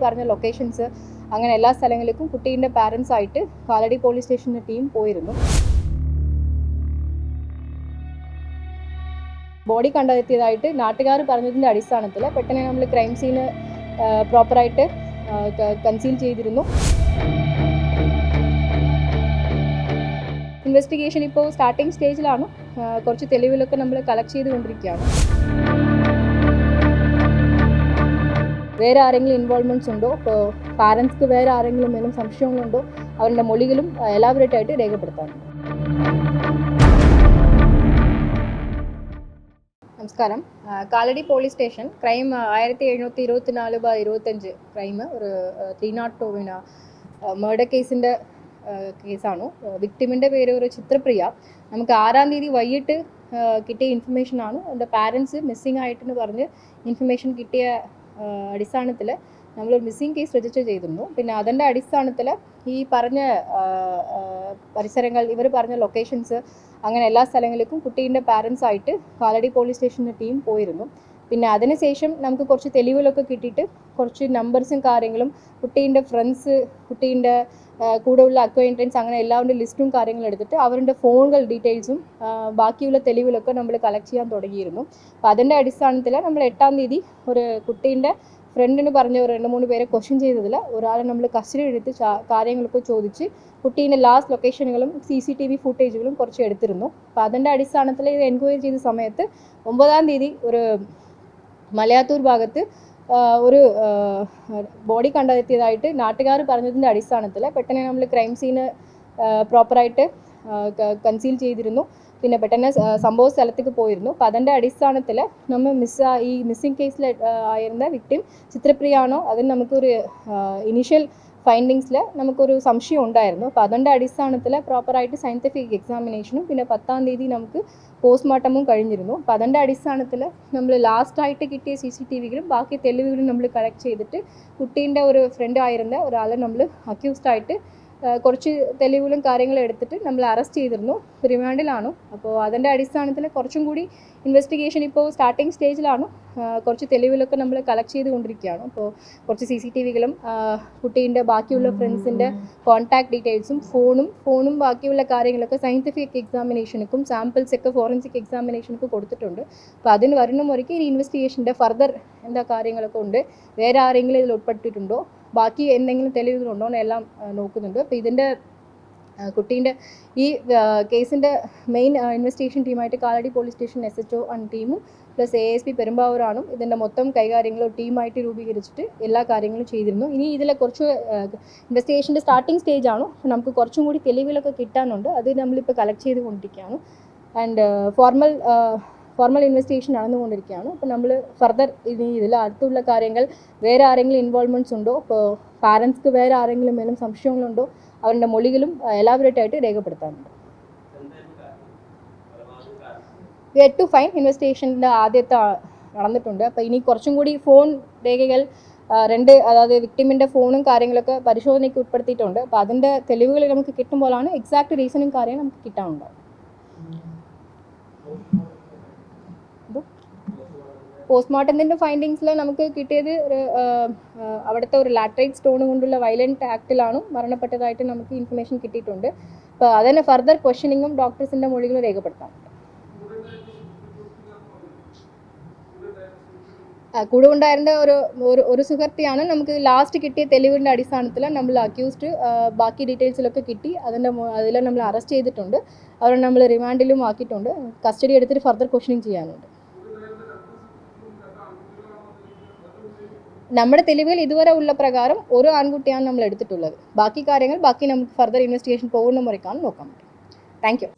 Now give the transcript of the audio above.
പറഞ്ഞ ലൊക്കേഷൻസ് അങ്ങനെ എല്ലാ സ്ഥലങ്ങളിലേക്കും കുട്ടീൻ്റെ പാരൻസ് ആയിട്ട് കാലടി പോലീസ് സ്റ്റേഷനിലെ ടീം പോയിരുന്നു. ബോഡി കണ്ടെത്തിയതായിട്ട് നാട്ടുകാർ പറഞ്ഞതിൻ്റെ അടിസ്ഥാനത്തിൽ പെട്ടെന്ന് നമ്മൾ ക്രൈം സീന് പ്രോപ്പറായിട്ട് കൺസീൽ ചെയ്തിരുന്നു. ഇൻവെസ്റ്റിഗേഷൻ ഇപ്പോൾ സ്റ്റാർട്ടിംഗ് സ്റ്റേജിലാണ്. കുറച്ച് തെളിവുകളൊക്കെ നമ്മൾ കളക്ട് ചെയ്തുകൊണ്ടിരിക്കുകയാണ്. വേറെ ആരെങ്കിലും ഇൻവോൾവ്മെൻറ്റ്സ് ഉണ്ടോ, ഇപ്പോൾ പാരൻസ്ക്ക് വേറെ ആരെങ്കിലും മേലും സംശയങ്ങളുണ്ടോ, അവരുടെ മൊഴികളും എലാബറേറ്റായിട്ട് രേഖപ്പെടുത്താറുണ്ട്. നമസ്കാരം. Kalady police station crime 1724/25 crime ഒരു 302 മർഡർ കേസിൻ്റെ കേസാണ്. വിക്ടിമിൻ്റെ പേര് ഒരു ചിത്രപ്രിയ. നമുക്ക് 6-ാം തീയതി വൈകിട്ട് കിട്ടിയ ഇൻഫർമേഷനാണ്. എൻ്റെ പാരൻസ് മിസ്സിംഗ് ആയിട്ടെന്ന് പറഞ്ഞ് ഇൻഫർമേഷൻ കിട്ടിയ അടിസ്ഥാനത്തിൽ നമ്മൾ മിസ്സിംഗ് കേസ് രജിസ്റ്റർ ചെയ്തിരുന്നു. പിന്നെ അതിൻ്റെ അടിസ്ഥാനത്തിൽ ഈ പറഞ്ഞ പരിസരങ്ങൾ, ഇവർ പറഞ്ഞ ലൊക്കേഷൻസ് അങ്ങനെ എല്ലാ സ്ഥലങ്ങളിലേക്കും കുട്ടീൻ്റെ പാരൻസ് ആയിട്ട് കാലടി പോലീസ് സ്റ്റേഷനിലെ ടീം പോയിരുന്നു. പിന്നെ അതിനുശേഷം നമുക്ക് കുറച്ച് തെളിവുകളൊക്കെ കിട്ടിയിട്ട് കുറച്ച് നമ്പേഴ്സും കാര്യങ്ങളും കുട്ടീൻ്റെ ഫ്രണ്ട്സ്, കുട്ടീൻ്റെ കൂടെയുള്ള അക്വൈൻറ്റൻസ് അങ്ങനെ എല്ലാവരുടെ ലിസ്റ്റും കാര്യങ്ങളും എടുത്തിട്ട് അവരുടെ ഫോണുകൾ ഡീറ്റെയിൽസും ബാക്കിയുള്ള തെളിവുകളൊക്കെ നമ്മൾ കളക്ട് ചെയ്യാൻ തുടങ്ങിയിരുന്നു. അപ്പോൾ അതിൻ്റെ അടിസ്ഥാനത്തിൽ നമ്മൾ 8-ാം തീയതി ഒരു കുട്ടീൻ്റെ ഫ്രണ്ടിന് പറഞ്ഞ ഒരു 2-3 പേരെ ക്വസ്റ്റ്യൻ ചെയ്തതിൽ ഒരാളെ നമ്മൾ കസ്റ്റഡി എടുത്ത് കാര്യങ്ങളൊക്കെ ചോദിച്ച് കുട്ടീൻ്റെ ലാസ്റ്റ് ലൊക്കേഷനുകളും CCTV ഫുട്ടേജുകളും കുറച്ച് എടുത്തിരുന്നു. അപ്പോൾ അതിൻ്റെ അടിസ്ഥാനത്തിൽ ഇത് എൻക്വയറി ചെയ്ത സമയത്ത് 9-ാം തീയതി ഒരു മലയാത്തൂർ ഭാഗത്ത് ഒരു ബോഡി കണ്ടെത്തിയതായിട്ട് നാട്ടുകാർ പറഞ്ഞതിൻ്റെ അടിസ്ഥാനത്തിൽ പെട്ടെന്ന് നമ്മൾ ക്രൈം സീന് പ്രോപ്പറായിട്ട് കൺസീൽ ചെയ്തിരുന്നു. പിന്നെ പെട്ടെന്ന് സംഭവ സ്ഥലത്തേക്ക് പോയിരുന്നു. അപ്പോൾ അതിൻ്റെ അടിസ്ഥാനത്തിൽ നമ്മൾ ഈ മിസ്സിംഗ് കേസിൽ ആയിരുന്ന വിക്ടിം ചിത്രപ്രിയ ആണോ, അതിന് നമുക്കൊരു ഇനീഷ്യൽ ഫൈൻഡിങ്സിൽ നമുക്കൊരു സംശയം ഉണ്ടായിരുന്നു. അപ്പോൾ അതിൻ്റെ അടിസ്ഥാനത്തിൽ പ്രോപ്പറായിട്ട് സയൻറ്റിഫിക് എക്സാമിനേഷനും പിന്നെ 10-ാം തീയതി നമുക്ക് പോസ്റ്റ്മോർട്ടമും കഴിഞ്ഞിരുന്നു. അപ്പോൾ അതിൻ്റെ അടിസ്ഥാനത്തിൽ നമ്മൾ ലാസ്റ്റായിട്ട് കിട്ടിയ CCTVകളും ബാക്കി തെളിവുകളും നമ്മൾ കളക്ട് ചെയ്തിട്ട് കുട്ടീൻ്റെ ഒരു ഫ്രണ്ട് ആയിരുന്ന ഒരാളെ നമ്മൾ അക്യൂസ്ഡായിട്ട് കുറച്ച് തെളിവുകളും കാര്യങ്ങളും എടുത്തിട്ട് നമ്മൾ അറസ്റ്റ് ചെയ്തിരുന്നു. റിമാൻഡിലാണ്. അപ്പോൾ അതിൻ്റെ അടിസ്ഥാനത്തിൽ കുറച്ചും കൂടി ഇൻവെസ്റ്റിഗേഷൻ ഇപ്പോൾ സ്റ്റാർട്ടിംഗ് സ്റ്റേജിലാണ്. കുറച്ച് തെളിവുകളൊക്കെ നമ്മൾ കളക്ട് ചെയ്തുകൊണ്ടിരിക്കുകയാണ്. അപ്പോൾ കുറച്ച് CCTVകളും കുട്ടീൻ്റെ ബാക്കിയുള്ള ഫ്രണ്ട്സിൻ്റെ കോൺടാക്ട് ഡീറ്റെയിൽസും ഫോണും ബാക്കിയുള്ള കാര്യങ്ങളൊക്കെ സയൻറ്റിഫിക് എക്സാമിനേഷനൊക്കെ സാമ്പിൾസൊക്കെ ഫോറൻസിക് എക്സാമിനേഷനൊക്കെ കൊടുത്തിട്ടുണ്ട്. അപ്പോൾ അതിന് വരുന്ന മുറയ്ക്ക് ഈ ഇൻവെസ്റ്റിഗേഷൻ്റെ ഫർദർ എന്താ കാര്യങ്ങളൊക്കെ ഉണ്ട്, വേറെ ആരെങ്കിലും ഇതിൽ ഉൾപ്പെട്ടിട്ടുണ്ടോ, ബാക്കി എന്തെങ്കിലും തെളിവുകളുണ്ടോ എന്നെല്ലാം നോക്കുന്നുണ്ട്. അപ്പോൾ ഇതിൻ്റെ കുട്ടീൻ്റെ ഈ കേസിൻ്റെ മെയിൻ ഇൻവെസ്റ്റിഗേഷൻ ടീമായിട്ട് Kalady police station SHO and ടീമും പ്ലസ് ASP പെരുമ്പാവൂരാണ് ഇതിൻ്റെ മൊത്തം കൈകാര്യങ്ങളും ടീമായിട്ട് രൂപീകരിച്ചിട്ട് എല്ലാ കാര്യങ്ങളും ചെയ്തിരുന്നു. ഇനി ഇതിലെ കുറച്ച് ഇൻവെസ്റ്റിഗേഷൻ്റെ സ്റ്റാർട്ടിംഗ് സ്റ്റേജാണ്. നമുക്ക് കുറച്ചും കൂടി തെളിവുകളൊക്കെ കിട്ടാനുണ്ട്. അത് നമ്മളിപ്പോൾ കളക്ട് ചെയ്തുകൊണ്ടിരിക്കുകയാണ്. ആൻഡ് ഫോർമൽ ഇൻവെസ്റ്റിഗേഷൻ നടന്നുകൊണ്ടിരിക്കുകയാണ്. അപ്പോൾ നമ്മൾ ഫർദർ ഇനി ഇതിൽ അടുത്തുള്ള കാര്യങ്ങൾ വേറെ ആരെങ്കിലും ഇൻവോൾവ്മെൻറ്റ്സ് ഉണ്ടോ, ഇപ്പോൾ പാരൻസ്ക്ക് വേറെ ആരെങ്കിലും മേലും സംശയങ്ങളുണ്ടോ, അവരുടെ മൊഴികളും എലാബറേറ്റായിട്ട് രേഖപ്പെടുത്താറുണ്ട്. ടു ഫൈൻ ഇൻവെസ്റ്റിഗേഷൻ്റെ ആദ്യത്തെ നടന്നിട്ടുണ്ട്. അപ്പോൾ ഇനി കുറച്ചും കൂടി ഫോൺ രേഖകൾ അതായത് വിക്ടിമിൻ്റെ ഫോണും കാര്യങ്ങളൊക്കെ പരിശോധനയ്ക്ക് ഉൾപ്പെടുത്തിയിട്ടുണ്ട്. അപ്പോൾ അതിൻ്റെ തെളിവുകൾ നമുക്ക് കിട്ടുമ്പോഴാണ് എക്സാക്ട് റീസണും കാര്യങ്ങളും നമുക്ക് കിട്ടാനുണ്ടാവും. പോസ്റ്റ്മോർട്ടത്തിൻ്റെ ഫൈൻഡിങ്സിൽ നമുക്ക് കിട്ടിയത് അവിടുത്തെ ഒരു ലാറ്ററൈറ്റ് സ്റ്റോൺ കൊണ്ടുള്ള വയലൻറ്റ് ആക്ടിലാണ് മരണപ്പെട്ടതായിട്ട് നമുക്ക് ഇൻഫർമേഷൻ കിട്ടിയിട്ടുണ്ട്. അപ്പോൾ അതിന് ഫർദർ ക്വസ്റ്റ്യനിങ്ങും ഡോക്ടേഴ്സിൻ്റെ മൊഴികളും രേഖപ്പെടുത്താറുണ്ട്. കൂടെ ഉണ്ടായിരുന്ന ഒരു സുഹൃത്തിയാണ്. നമുക്ക് ലാസ്റ്റ് കിട്ടിയ തെളിവിൻ്റെ അടിസ്ഥാനത്തിൽ നമ്മൾ അക്യൂസ്ഡ് ബാക്കി ഡീറ്റെയിൽസിലൊക്കെ കിട്ടി. അതിൽ നമ്മൾ അറസ്റ്റ് ചെയ്തിട്ടുണ്ട്. അവരെ നമ്മൾ റിമാൻഡിലും ആക്കിയിട്ടുണ്ട്. കസ്റ്റഡി എടുത്തിട്ട് ഫർദർ ക്വസ്റ്റ്യനിങ് ചെയ്യാനുണ്ട്. നമ്മുടെ തെളിവുകൾ ഇതുവരെ ഉള്ള പ്രകാരം ഒരു ആൺകുട്ടിയാണ് നമ്മൾ എടുത്തിട്ടുള്ളത്. ബാക്കി കാര്യങ്ങൾ നമുക്ക് ഫർദർ ഇൻവെസ്റ്റിഗേഷൻ പോകുന്ന മുറയ്ക്കാണ് നോക്കാൻ പറ്റും. Thank you.